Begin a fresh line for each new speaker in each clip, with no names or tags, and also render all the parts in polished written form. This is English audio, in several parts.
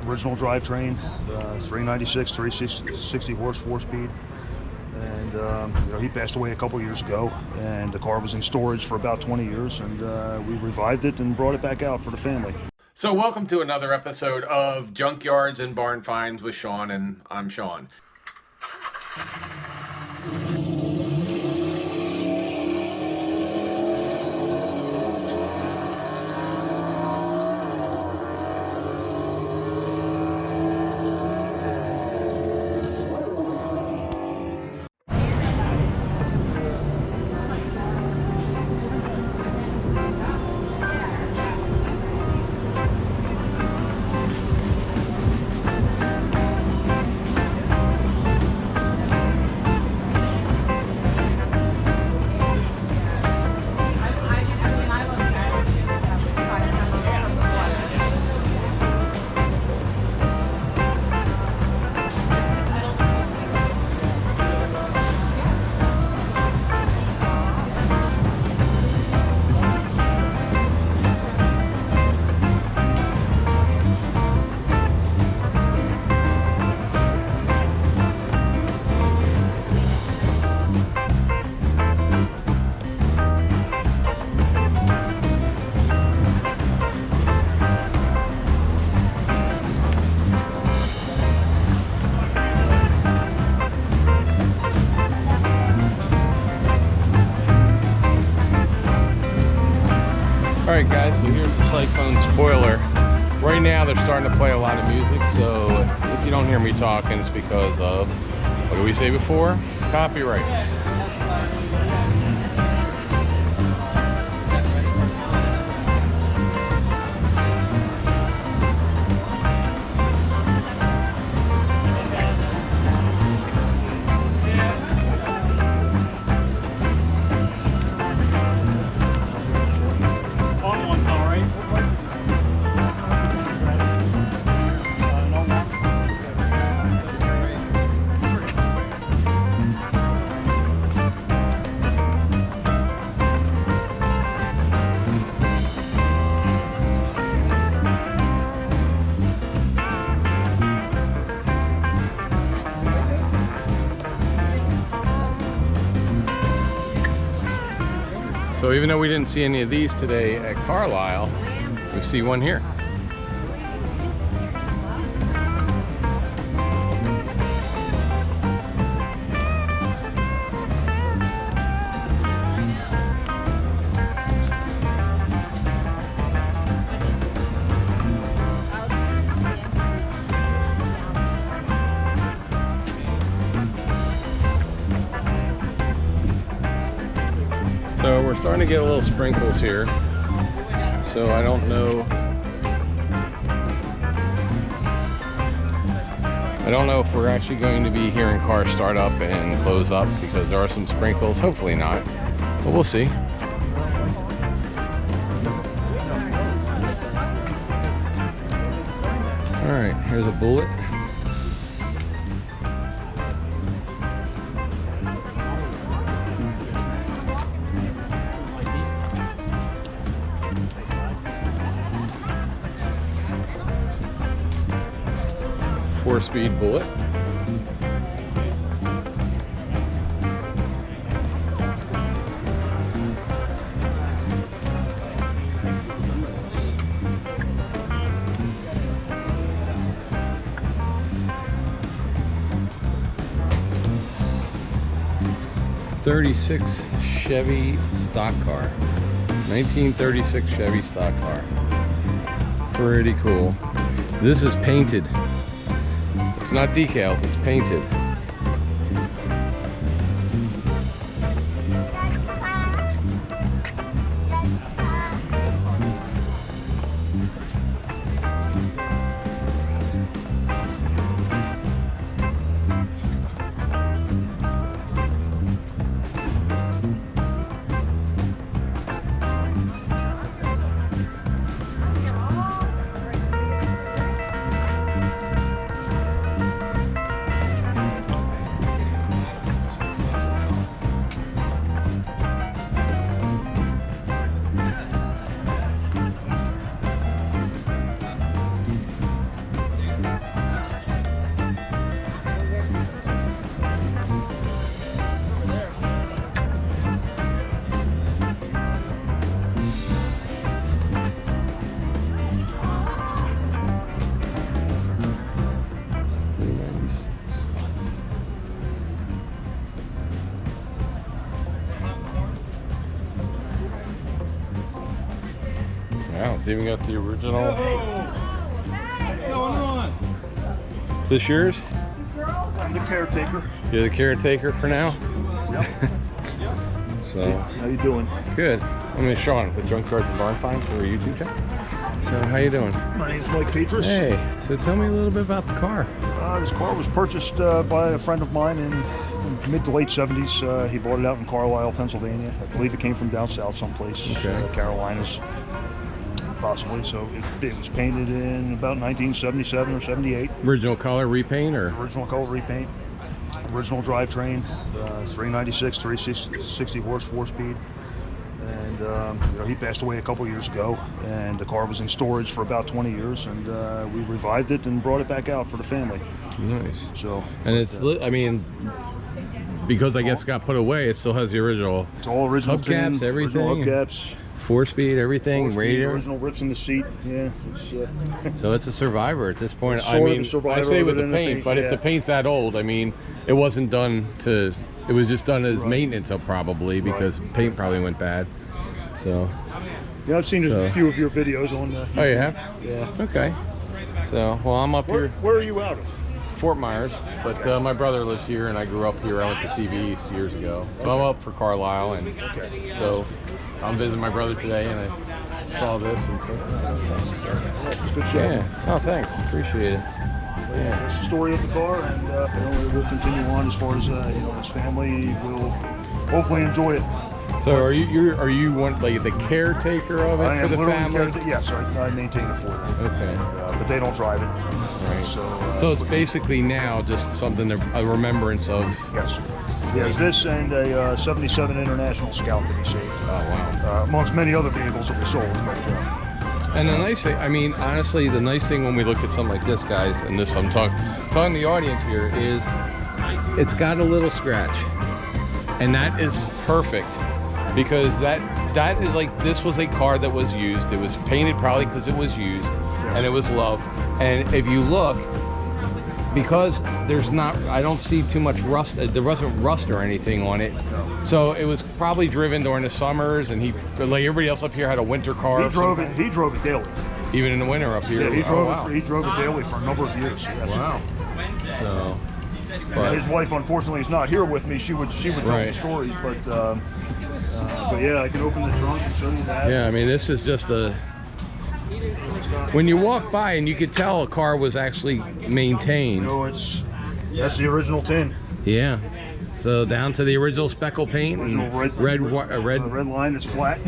original drivetrain, 396, 360 horse, 4-speed. And he passed away a couple years ago, and the car was in storage for about 20 years, and we revived it and brought it back out for the family.
So welcome to another episode of Junkyards and Barn Finds with Sean, and I'm Sean. Alright guys, so here's the Cyclone spoiler. Right now they're starting to play a lot of music, so if you don't hear me talking, it's because of, what did we say before? Copyright. So even though we didn't see any of these today at Carlisle, we see one here. So we're starting to get a little sprinkles here, so I don't know if we're actually going to be hearing cars start up and close up because there are some sprinkles. Hopefully not, but we'll see. All right, here's a Bullet. Four-speed Bullet. '36 Chevy stock car. 1936 Chevy stock car. Pretty cool. This is painted. It's not decals, it's painted. even got the original.
What's going on?
Is this yours?
I'm the caretaker.
You're the caretaker for now?
Yep.
So,
How you doing?
good. I'm Sean with Junkyards and Barn Finds for a YouTube channel. So, how you doing?
My name's Mike Petrus.
Hey, so tell me a little bit about the car.
This car was purchased by a friend of mine in mid to late 70s. He bought it out in Carlisle, Pennsylvania. I believe it came from down south someplace,
Okay.
Carolinas, possibly. So it was painted in about 1977 or 78.
Original color repaint or?
Original color repaint, original drivetrain, 396, 360 horse, 4-speed. And he passed away a couple years ago, and the car was in storage for about 20 years, and we revived it and brought it back out for the family.
Nice.
So,
and it's, I mean, because I guess it got put away, it still has the original.
It's all original
hubcaps, everything.
Original hubcaps.
4-speed, everything, radiator.
Original rips in the seat. Yeah. It's,
So it's a survivor at this point.
Sort
I
of
mean,
a survivor
I say with
other
the
than the
paint,
paint,
but if
yeah.
the paint's that old, I mean, it wasn't done to. It was just done as
Right.
maintenance, probably because paint probably went bad. So.
yeah, I've seen
So-
a few of your videos on.
Oh, you have?
Yeah.
Okay. So, well, I'm up here,
Where are you out of?
Fort Myers, but my brother lives here, and I grew up here. I went to CV East years ago, so I'm up for Carlisle, and
Okay.
so I'm visiting my brother today, and I saw this, and so
It's a good show.
yeah. Oh, thanks, appreciate it. Yeah.
That's the story of the car, and we'll continue on as far as his family will hopefully enjoy it.
So are you one like the caretaker of it
I
for
am
the
literally
family?
yes, I maintain it for them.
Okay.
But they don't drive it.
Right.
So
it's basically now just something a remembrance of.
yes. Yes, this and a 77 International Scout that he saved.
Oh wow.
Amongst many other vehicles that we sold. But,
And the nice thing, I mean, honestly, the nice thing when we look at something like this, guys, and this I'm talking to the audience here, is it's got a little scratch, and that is perfect because that is like, this was a car that was used. It was painted probably because it was used, and it was loved. And if you look, because there's not, I don't see too much rust. There wasn't rust or anything on it, so it was probably driven during the summers. And he, like everybody else up here, had a winter car.
he drove it. He drove it daily.
Even in the winter up here.
Yeah, he drove
Oh, wow.
it. He drove it daily for a number of years. Yes.
Wow. So,
And his wife, unfortunately, is not here with me. She would tell
Right.
the stories, but yeah, I can open the trunk and show you that.
yeah, I mean, this is just a. When you walk by, and you could tell a car was actually maintained.
That's the original tin.
Yeah. So down to the original speckle paint and
Original red line that's flat.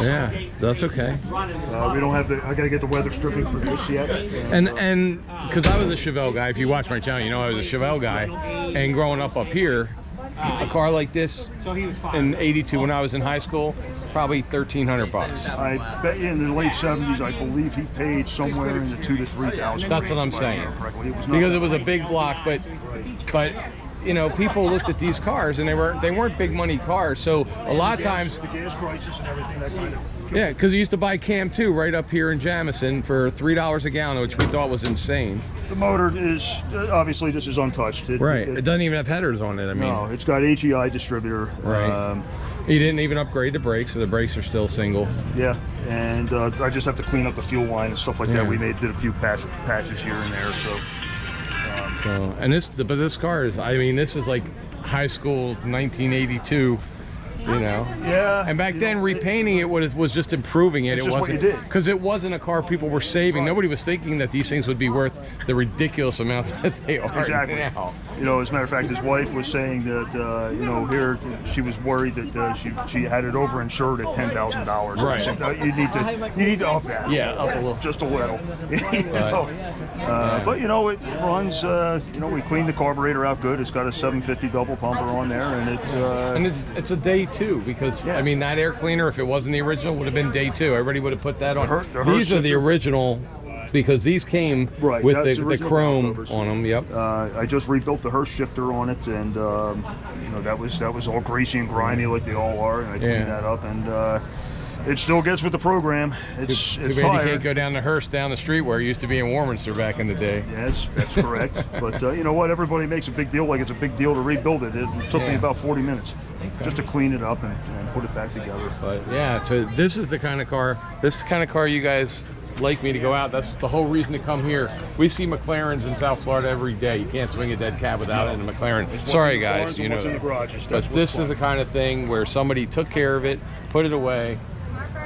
Yeah, that's okay.
We don't have I gotta get the weather stripping for this yet.
And because I was a Chevelle guy, if you watch my channel, you know I was a Chevelle guy. And growing up here, a car like this in '82 when I was in high school, probably $1,300.
I bet you in the late 70s, I believe he paid somewhere in the $2,000 to $3,000.
That's what I'm
if I
saying.
remember correctly. It was not
Because
that
it was a
much.
big block, but you know, people looked at these cars and they weren't big money cars. So a lot of times,
the gas prices and everything, that kind of.
yeah, because you used to buy Cam 2 right up here in Jamison for $3 a gallon, which we thought was insane.
The motor is obviously this is untouched.
Right. It doesn't even have headers on it. I mean,
No, it's got HEI distributor.
Right. He didn't even upgrade the brakes, so the brakes are still single.
Yeah, and I just have to clean up the fuel line and stuff like
Yeah.
that. We did a few patches here and there, so.
So, and but this car is, I mean, this is like high school 1982, you know.
Yeah.
And back then, repainting it was just improving it.
It's
It
just what
wasn't,
you did.
because it wasn't a car people were saving. Nobody was thinking that these things would be worth the ridiculous amount that they are
Exactly.
now.
You know, as a matter of fact, his wife was saying that here she was worried that she had it over insured at $10,000.
Right.
I said, no, you need to up that.
Yeah, up a little.
Just a little. You know? But you know, it runs. We cleaned the carburetor out good. It's got a 750 double pumper on there, and
it's a day two, because
Yeah.
I mean, that air cleaner, if it wasn't the original, would have been day two. Everybody would have put that on.
The
These are the
shifter.
original, because these came
Right,
with
that's
the
original
chrome
valve covers.
on them. Yep.
I just rebuilt the Hearst shifter on it, and that was all greasy and grimy like they all are, and I cleaned
Yeah.
that up, and It still gets with the program. It's
Too bad you
fired.
can't go down to Hearst down the street where it used to be in Warminster back in the day.
Yes, that's correct. But you know what? Everybody makes a big deal like it's a big deal to rebuild it. It took me about 40 minutes just to clean it up and put it back together.
But yeah, so this is the kind of car. This is the kind of car you guys like me to go out. That's the whole reason to come here. We see McLarens in South Florida every day. You can't swing a dead cab without it in a McLaren. Sorry guys, you know.
What's in the garages.
But this is the kind of thing where somebody took care of it, put it away,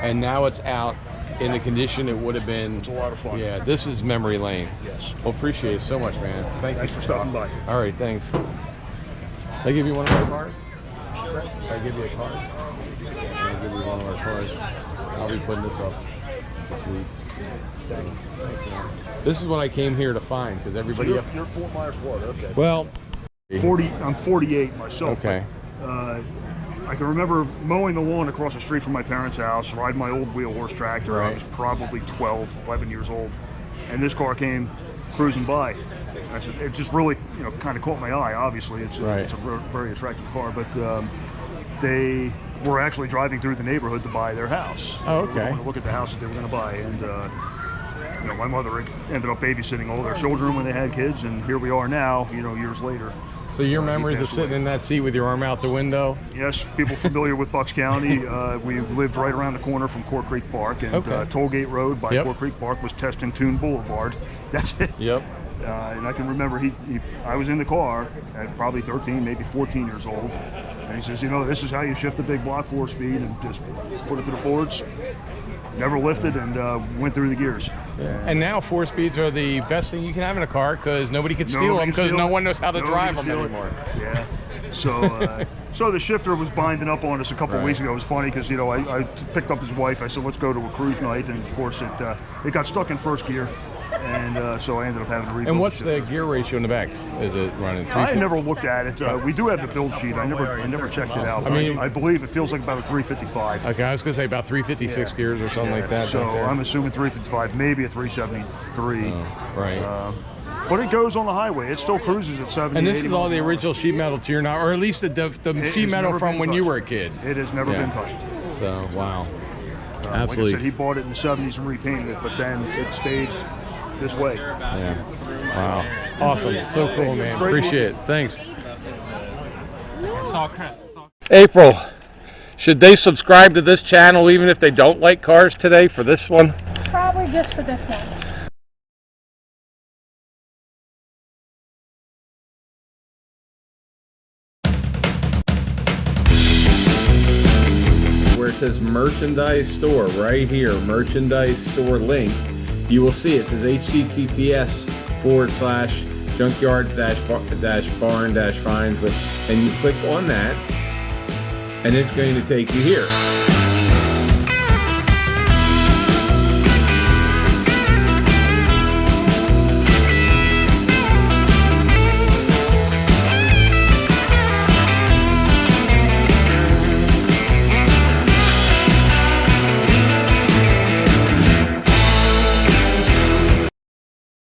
and now it's out in the condition it would have been.
It's a lot of fun.
Yeah, this is memory lane.
Yes.
Well, appreciate it so much, man.
Thanks for stopping by.
All right, thanks. Can I give you one of our cars? Can I give you a card? I'll give you one of our cars. I'll be putting this up this week. Thanks, man. This is what I came here to find because everybody.
So you're Fort Myers, Florida. Okay.
Well,
40. I'm 48 myself.
Okay.
But, I can remember mowing the lawn across the street from my parents' house, riding my old wheel horse tractor.
Right.
I was probably 12, 11 years old, and this car came cruising by. I said, it just really, you know, kind of caught my eye. Obviously, it's a very attractive car, but they were actually driving through the neighborhood to buy their house.
Oh, okay.
They were going to look at the house that they were going to buy, and you know, my mother ended up babysitting all their children when they had kids, and here we are now, you know, years later.
So your memories of sitting in that seat with your arm out the window?
Yes, people familiar with Bucks County. We lived right around the corner from Court Creek Park, and Tollgate Road by Court Creek Park was Test and Tune Boulevard. That's it.
Yep.
And I can remember I was in the car at probably 13, maybe 14 years old, and he says, you know, this is how you shift the big block 4-speed, and just put it to the boards. Never lifted, and went through the gears.
Yeah. And now 4-speeds are the best thing you can have in a car because nobody can steal them because no one knows how to drive them anymore.
Yeah. So, so the shifter was binding up on us a couple of weeks ago. It was funny because, you know, I picked up his wife. I said, let's go to a cruise night, and of course it got stuck in first gear. And so I ended up having to rebuild.
And what's the gear ratio in the back? Is it running 350?
I never looked at it. We do have the build sheet. I never checked it out. I mean, I believe it feels like about a 355.
Okay, I was gonna say about 356 gears or something like that.
So I'm assuming 355, maybe a 373.
Right.
But it goes on the highway. It still cruises at 70.
And this is all the original sheet metal to your now, or at least the sheet metal from when you were a kid.
It has never been touched.
So wow.
Absolutely. Like I said, he bought it in the 70s and repainted it, but then it stayed this way.
Yeah. Wow. Awesome. So cool, man. Appreciate it. Thanks. April, should they subscribe to this channel even if they don't like cars today for this one?
Probably just for this one.
Where it says merchandise store right here, merchandise store link, you will see it says https:/junkyards-barn-finds, and you click on that and it's going to take you here.